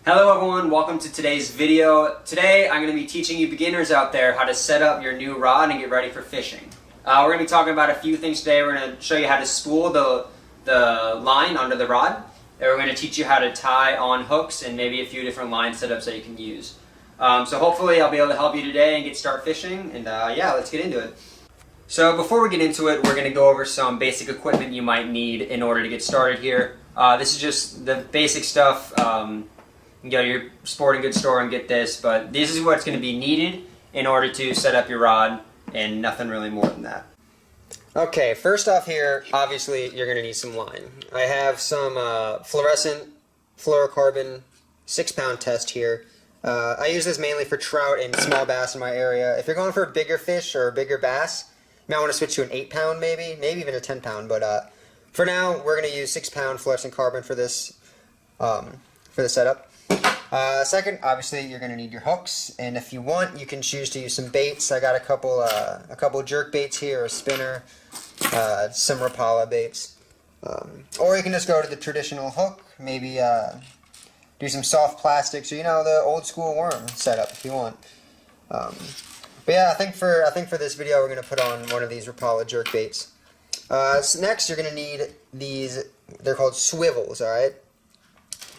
Hello everyone, welcome to today's video. Today I'm going to be teaching you beginners out there how to set up your new rod and get ready for fishing. We're going to be talking about a few things today. We're going to show you how to spool the line under the rod. And we're going to teach you how to tie on hooks and maybe a few different line setups that you can use. So hopefully I'll be able to help you today and start fishing, and yeah, let's get into it. So before we get into it, we're going to go over some basic equipment you might need in order to get started here. This is just the basic stuff. You can go to your sporting goods store and get this, but this is what's going to be needed in order to set up your rod, and nothing really more than that. Okay, first off here, obviously you're going to need some line. I have some fluorescent fluorocarbon 6-pound test here. I use this mainly for trout and small bass in my area. If you're going for a bigger fish or a bigger bass, you might want to switch to an 8-pound maybe even a 10-pound, but for now we're going to use 6-pound fluorescent carbon for this setup. Second, obviously you're going to need your hooks, and if you want, you can choose to use some baits. I got a couple jerk baits here, a spinner, some Rapala baits, or you can just go to the traditional hook, maybe do some soft plastics, or the old school worm setup if you want. But yeah, I think for this video we're going to put on one of these Rapala jerk baits. So next you're going to need these. They're called swivels. All right.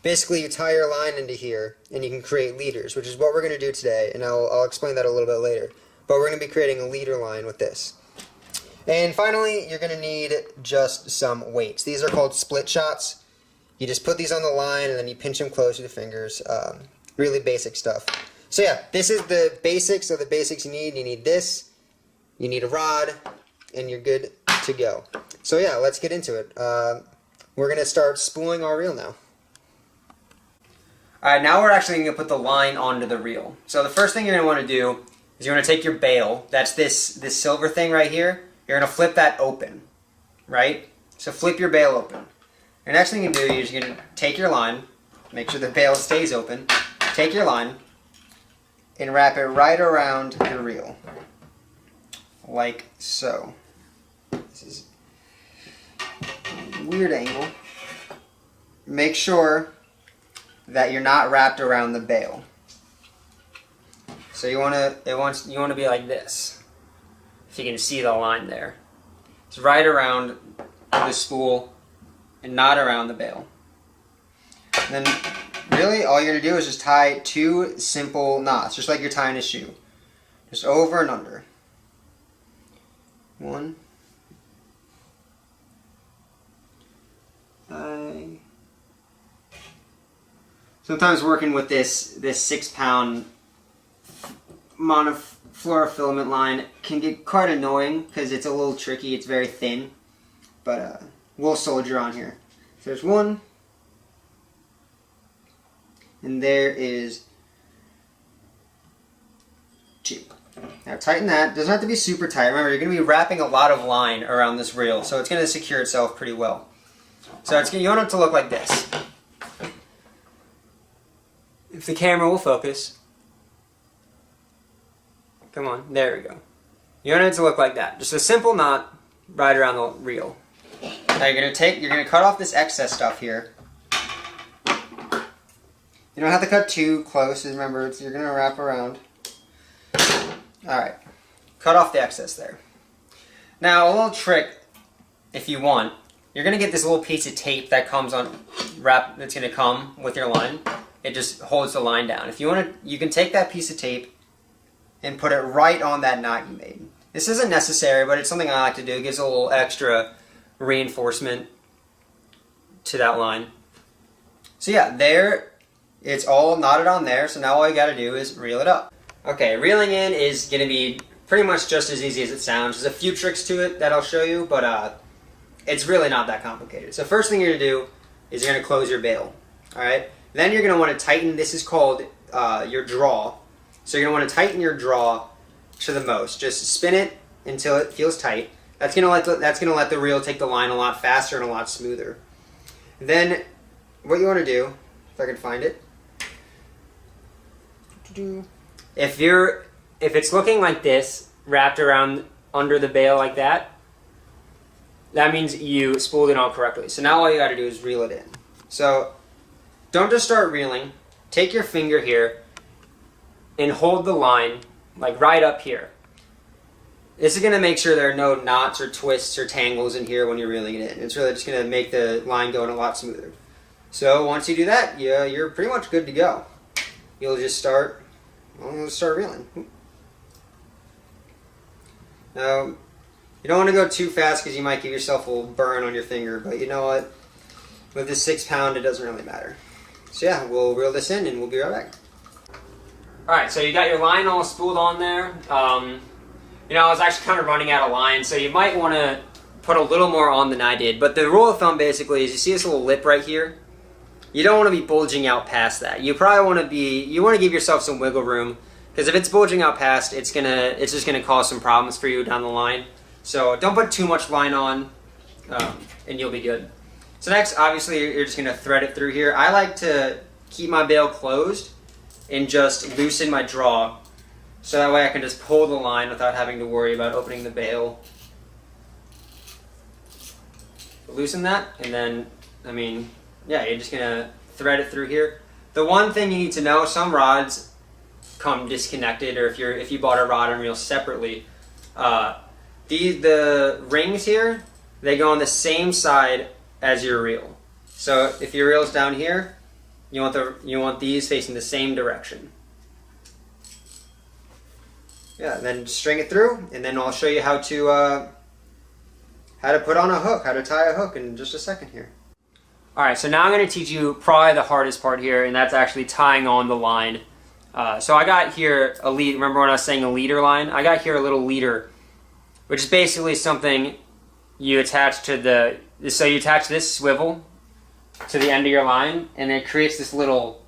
Basically, you tie your line into here, and you can create leaders, which is what we're going to do today, and I'll explain that a little bit later. But we're going to be creating a leader line with this. And finally, you're going to need just some weights. These are called split shots. You just put these on the line, and then you pinch them close with your fingers. Really basic stuff. So yeah, this is the basics of the basics you need. You need this, you need a rod, and you're good to go. So yeah, let's get into it. We're going to start spooling our reel now. Alright, now we're actually going to put the line onto the reel. So the first thing you're going to want to do is you're going to take your bail. That's this silver thing right here. You're going to flip that open, right? So flip your bail open. The next thing you do is you're going to take your line, make sure the bail stays open, take your line, and wrap it right around the reel. Like so. This is a weird angle. Make sure that you're not wrapped around the bail. So you want to be like this. If you can see the line there, it's right around the spool and not around the bail. And then really all you're gonna do is just tie 2 simple knots, just like you're tying a shoe, just over and under. 1. Sometimes working with this 6-pound monofluorofilament line can get quite annoying because it's a little tricky. It's very thin, but we'll soldier on here. So there's 1, and there is 2. Now tighten that. Doesn't have to be super tight. Remember, you're going to be wrapping a lot of line around this reel, so it's going to secure itself pretty well. So you want it to look like this. If the camera will focus. Come on, there we go. You want it to look like that. Just a simple knot right around the reel. Now you're gonna cut off this excess stuff here. You don't have to cut too close, remember you're gonna wrap around. Alright. Cut off the excess there. Now a little trick, if you want, you're gonna get this little piece of tape that comes on that's gonna come with your line. It just holds the line down. If you want to, you can take that piece of tape and put it right on that knot you made. This isn't necessary, but it's something I like to do. It gives a little extra reinforcement to that line. So yeah, there, it's all knotted on there, so now all you gotta do is reel it up. Okay, reeling in is gonna be pretty much just as easy as it sounds. There's a few tricks to it that I'll show you, but it's really not that complicated. So first thing you're gonna do is you're gonna close your bail, alright? Then you're going to want to tighten, this is called your draw. So you're going to want to tighten your draw to the most. Just spin it until it feels tight. That's going to let the reel take the line a lot faster and a lot smoother. Then what you want to do, if I can find it, if it's looking like this, wrapped around under the bail like that, that means you spooled it on correctly. So now all you got to do is reel it in. So don't just start reeling. take your finger here and hold the line like right up here. This is going to make sure there are no knots or twists or tangles in here when you're reeling it in. It's really just going to make the line go in a lot smoother. So once you do that, you're pretty much good to go. You'll just start reeling. Now, you don't want to go too fast because you might give yourself a little burn on your finger, but you know what? With this 6 pound, it doesn't really matter. So yeah, we'll reel this in and we'll be right back. Alright, so you got your line all spooled on there. You know, I was actually kind of running out of line, so you might want to put a little more on than I did. But the rule of thumb basically is you see this little lip right here? You don't want to be bulging out past that. You probably want to give yourself some wiggle room, because if it's bulging out past, it's just gonna cause some problems for you down the line. So don't put too much line on, and you'll be good. So next, obviously, you're just gonna thread it through here. I like to keep my bail closed and just loosen my draw, so that way I can just pull the line without having to worry about opening the bail. Loosen that, and then, I mean, yeah, you're just gonna thread it through here. The one thing you need to know, some rods come disconnected, or if you bought a rod and reel separately, the rings here, they go on the same side as your reel. So if your reel's down here, you want these facing the same direction. Yeah, and then string it through, and then I'll show you how to put on a hook, how to tie a hook in just a second here. Alright, so now I'm going to teach you probably the hardest part here, and that's actually tying on the line. So I got here a lead. Remember when I was saying a leader line? I got here a little leader, which is basically something you attach to so you attach this swivel to the end of your line, and it creates this little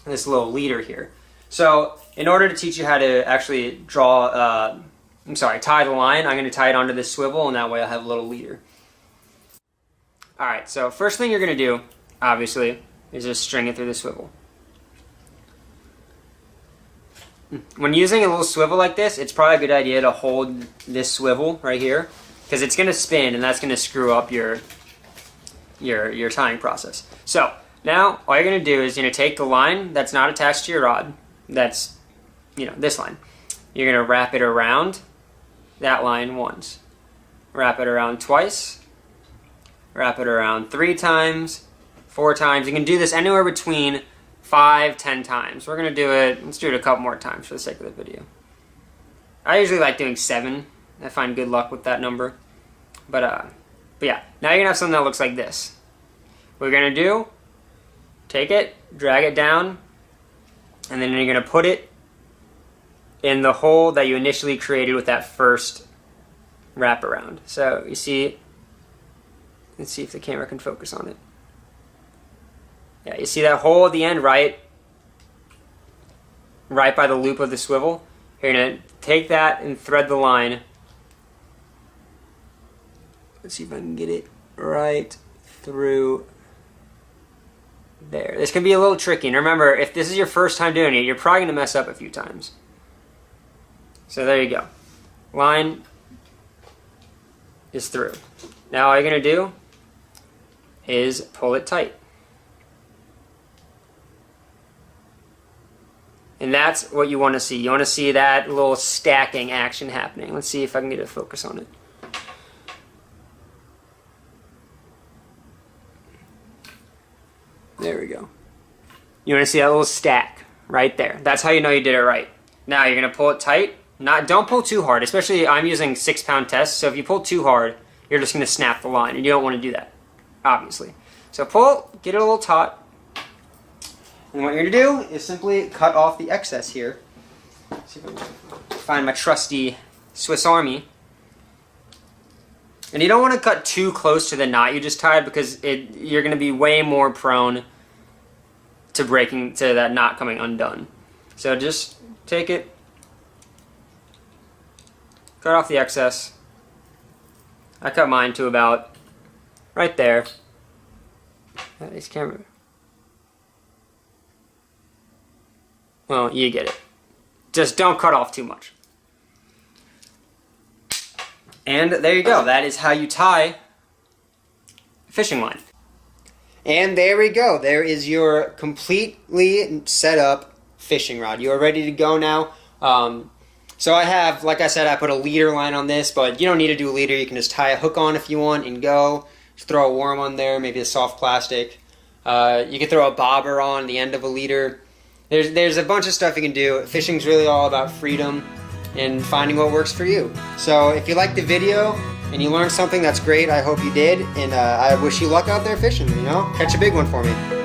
leader here. So in order to teach you how to actually tie the line, I'm going to tie it onto this swivel, and that way I'll have a little leader. Alright, so first thing you're going to do, obviously, is just string it through the swivel. When using a little swivel like this, it's probably a good idea to hold this swivel right here, because it's going to spin, and that's going to screw up your tying process. So now all you're going to do is take the line that's not attached to your rod, that's this line. You're going to wrap it around that line once, wrap it around twice, wrap it around 3 times, 4 times. You can do this anywhere between 5-10 times. We're going to do it, let's do it a couple more times for the sake of the video. I usually like doing 7. I find good luck with that number. But yeah, now you're going to have something that looks like this. What you're going to do, take it, drag it down, and then you're going to put it in the hole that you initially created with that first wraparound. So you see, let's see if the camera can focus on it. Yeah, you see that hole at the end, right by the loop of the swivel? You're going to take that and thread the line. Let's see if I can get it right through there. This can be a little tricky. And remember, if this is your first time doing it, you're probably going to mess up a few times. So there you go. Line is through. Now all you're going to do is pull it tight. And that's what you want to see. You want to see that little stacking action happening. Let's see if I can get a focus on it. There we go. You want to see that little stack right there. That's how you know you did it right. Now you're going to pull it tight. Don't pull too hard, especially I'm using 6-pound tests, so if you pull too hard, you're just going to snap the line, and you don't want to do that, obviously. So pull, get it a little taut. And what you're going to do is simply cut off the excess here. Let's see if I can find my trusty Swiss Army. And you don't want to cut too close to the knot you just tied, because you're going to be way more prone to that knot coming undone. So just take it, cut off the excess. I cut mine to about right there. This camera. Well, you get it. Just don't cut off too much. And there you go. That is how you tie a fishing line. And there we go. There is your completely set up fishing rod. You are ready to go now. So I have, like I said, I put a leader line on this, but you don't need to do a leader. You can just tie a hook on if you want and go. Just throw a worm on there, maybe a soft plastic. You can throw a bobber on the end of a leader. There's a bunch of stuff you can do. Fishing's really all about freedom and finding what works for you. So if you liked the video and you learned something, that's great. I hope you did, and I wish you luck out there fishing, you know? Catch a big one for me.